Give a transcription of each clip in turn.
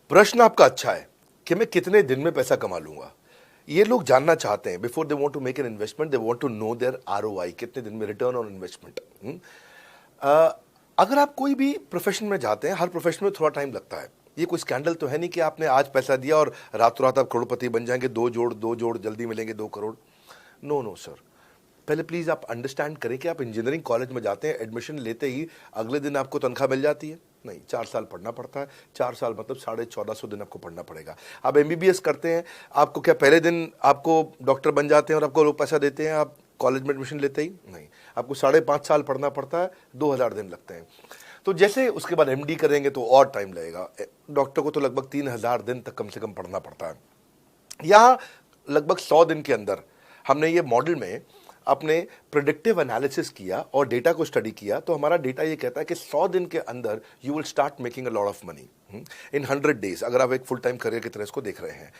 प्रश्न आपका अच्छा है कि मैं कितने दिन में पैसा कमा लूंगा। ये लोग जानना चाहते हैं, before they want to make an investment they want to know their ROI, कितने दिन में रिटर्न ऑन इन्वेस्टमेंट। अगर आप कोई भी प्रोफेशन में जाते हैं, हर प्रोफेशन में थोड़ा टाइम लगता है। ये कोई स्कैंडल तो है नहीं कि आपने आज पैसा दिया और रातों रात आप करोड़पति बन जाएंगे, दो जोड़ जल्दी मिलेंगे 2 करोड़। नो नो सर, पहले प्लीज आप अंडरस्टैंड करें कि आप इंजीनियरिंग कॉलेज में जाते हैं, एडमिशन लेते ही अगले दिन आपको तनख्वाह मिल जाती है? नहीं, 4 साल पढ़ना पड़ता है। 4 साल मतलब 1450 दिन आपको पढ़ना पड़ेगा। आप एमबीबीएस करते हैं, आपको क्या पहले दिन आपको डॉक्टर बन जाते हैं और आपको लोग पैसा देते हैं आप कॉलेज में एडमिशन लेते ही? नहीं, आपको 5.5 साल पढ़ना पड़ता है, 2000 दिन लगते हैं। तो जैसे उसके बाद एमडी करेंगे तो और टाइम लगेगा। डॉक्टर को तो लगभग 3000 दिन तक कम से कम पढ़ना पड़ता है। यहाँ लगभग 100 दिन के अंदर हमने ये मॉडल में अपने प्रेडिक्टिव एनालिसिस किया और डेटा को स्टडी किया, तो हमारा डेटा ये कहता है कि 100 दिन के अंदर you will start making a lot of money in 100 days, अगर आप एक फुल टाइम करियर की तरह इसको देख रहे हैं।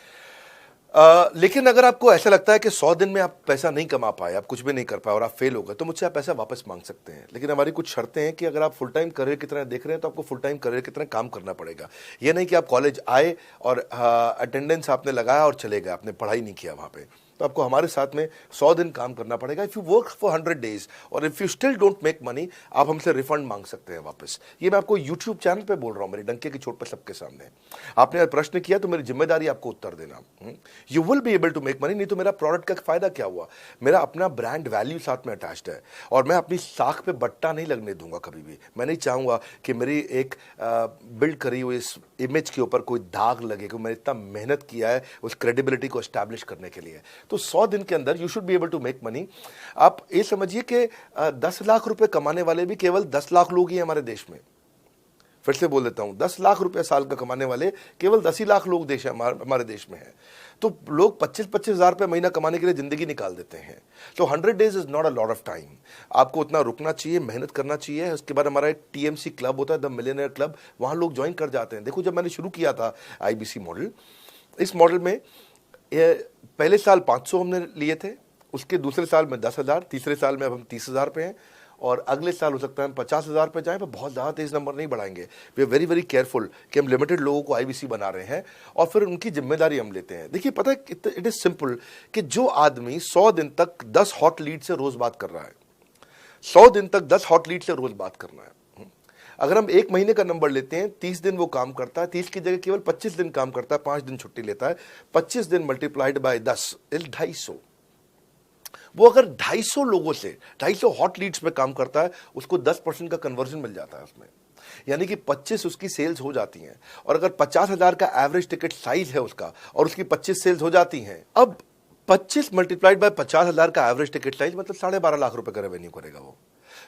लेकिन अगर आपको ऐसा लगता है कि 100 दिन में आप पैसा नहीं कमा पाए, आप कुछ भी नहीं कर पाए और आप फेल हो गए, तो मुझसे आप पैसा वापस मांग सकते हैं। लेकिन हमारी कुछ शर्तें हैं कि अगर आप फुल टाइम करियर की तरह देख रहे हैं तो आपको फुल टाइम करियर की तरह काम करना पड़ेगा। ये नहीं कि आप कॉलेज आए और अटेंडेंस आपने लगाया और चले गए, आपने पढ़ाई नहीं किया वहाँ पे। तो आपको हमारे साथ में 100 दिन काम करना पड़ेगा। If you work for 100 days और if you still don't make money, आप हमसे रिफंड मांग सकते हैं वापस। ये मैं आपको यूट्यूब चैनल पे बोल रहा हूँ, मेरी डंके की चोट पर सबके सामने। आपने प्रश्न किया तो मेरी जिम्मेदारी आपको उत्तर देना। You will be able to make money, नहीं तो मेरा प्रोडक्ट का फायदा क्या हुआ? मेरा अपना ब्रांड वैल्यू साथ में अटैच्ड है और मैं अपनी साख पे बट्टा नहीं लगने दूंगा कभी भी। मैं नहीं चाहूंगा कि मेरी एक बिल्ड करी हुई इस इमेज के ऊपर कोई दाग लगे कि मैंने इतना मेहनत किया है उस क्रेडिबिलिटी को एस्टैब्लिश करने के लिए। तो 100 दिन के अंदर you should be able to make money. आप ये समझिए कि 10 लाख रुपए कमाने वाले भी केवल 10 लाख लोग ही हैं हमारे देश में। फिर से बोल देता हूं, 10 लाख रुपए साल का कमाने वाले केवल 10 ही लाख लोग देश हमारे देश में हैं। तो लोग 25-25 हजार रुपये महीना कमाने के लिए जिंदगी निकाल देते हैं। तो 100 days is not a lot of time. आपको उतना रुकना चाहिए, मेहनत करना चाहिए। उसके बाद हमारा एक टीएमसी क्लब होता है, द मिलियनेयर क्लब, वहां लोग ज्वाइन कर जाते हैं। देखो, जब मैंने शुरू किया था आईबीसी मॉडल, इस मॉडल में पहले साल 500 हमने लिए थे, उसके दूसरे साल में 10,000, तीसरे साल में अब हम 30,000 पे हैं और अगले साल हो सकता है हम 50,000 पे जाएं, पर बहुत ज़्यादा तेज नंबर नहीं बढ़ाएंगे। We are very very careful कि हम लिमिटेड लोगों को आईबीसी बना रहे हैं और फिर उनकी जिम्मेदारी हम लेते हैं। देखिए, पता है इट इज़ सिंपल कि जो आदमी 100 दिन तक 10 हॉट लीड से रोज़ बात कर रहा है, 100 दिन तक 10 हॉट लीड से रोज़ बात करना है। अगर हम 1 महीने का नंबर लेते हैं, 30 दिन वो काम करता है, 30 की जगह केवल 25 दिन काम करता है, 5 दिन छुट्टी लेता है, 25 दिन मल्टीप्लाइड बाय 10 इज 250। वो अगर 250 लोगों से 250 हॉट लीड्स पे काम करता है, उसको 10% का कन्वर्जन मिल जाता है उसमें, यानी कि 25 उसकी सेल्स हो जाती हैं। और अगर 50,000 का एवरेज टिकट साइज है उसका और उसकी 25 सेल्स हो जाती हैं, अब 25 मल्टीप्लाइड बाय 50,000 का एवरेज टिकट साइज मतलब 12.5 लाख रुपए का रेवेन्यू करेगा वो।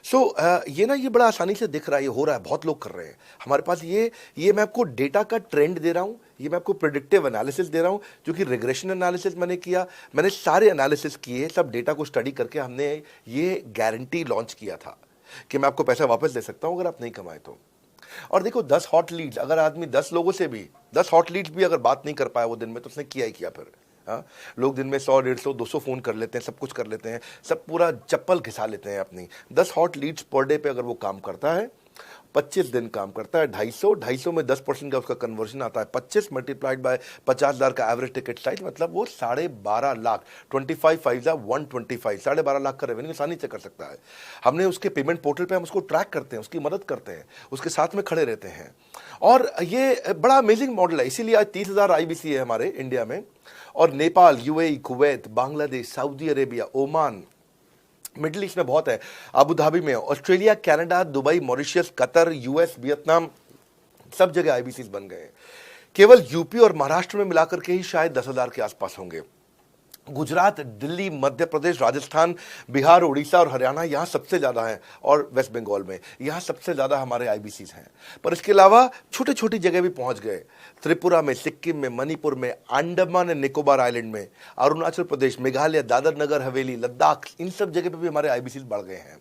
ये बड़ा आसानी से दिख रहा है, ये हो रहा है, बहुत लोग कर रहे हैं हमारे पास। ये मैं आपको डेटा का ट्रेंड दे रहा हूं, ये मैं आपको प्रेडिक्टिव एनालिसिस दे रहा हूं, जो कि रिग्रेशन एनालिसिस मैंने किया, मैंने सारे एनालिसिस किए, सब डेटा को स्टडी करके हमने ये गारंटी लॉन्च किया था कि मैं आपको पैसा वापस दे सकता हूं अगर आप नहीं कमाए तो। और देखो, 10 हॉट लीड्स, अगर आदमी 10 लोगों से भी 10 हॉट लीड्स भी अगर बात नहीं कर पाया वो दिन में, तो उसने किया ही किया फिर। हाँ, लोग दिन में 100, 150, 200 फोन कर लेते हैं, सब कुछ कर लेते हैं, सब पूरा चप्पल घिसा लेते हैं अपनी। 10 हॉट लीड्स पर डे पे अगर वो काम करता है, 25 दिन काम करता है, 250 में 10% का उसका कन्वर्जन आता है, 25 मल्टीप्लाइड बाय 50,000 का एवरेज टिकट साइज मतलब वो 12.5 लाख, 25 5 125, 12.5 लाख का रेवेन्यू आसानी से कर सकता है। हमने उसके पेमेंट पोर्टल पे हम उसको ट्रैक करते हैं, उसकी मदद करते हैं, उसके साथ में खड़े रहते हैं। और ये बड़ा अमेजिंग मॉडल है, इसीलिए आज 30,000 आईबीसी है हमारे इंडिया में। और Nepal, UAE, Kuwait, Bangladesh, Saudi Arabia, Oman, middle east में बहुत है, अबू धाबी में, Australia, Canada, Dubai, Mauritius, Qatar, US, Vietnam, सब जगह आईबीसी बन गए। केवल यूपी और महाराष्ट्र में मिलाकर के ही शायद 10,000 के आसपास होंगे। गुजरात, दिल्ली, मध्य प्रदेश, राजस्थान, बिहार, उड़ीसा और हरियाणा यहाँ सबसे ज़्यादा हैं, और वेस्ट बंगाल में यहाँ सबसे ज़्यादा हमारे आईबीसीज हैं। पर इसके अलावा छोटी छोटी जगह भी पहुँच गए, त्रिपुरा में, सिक्किम में, मणिपुर में, अंडमान एंड निकोबार आइलैंड में, अरुणाचल प्रदेश, मेघालय, दादर नगर हवेली, लद्दाख, इन सब जगह पे भी हमारे आईबीसीज बढ़ गए हैं।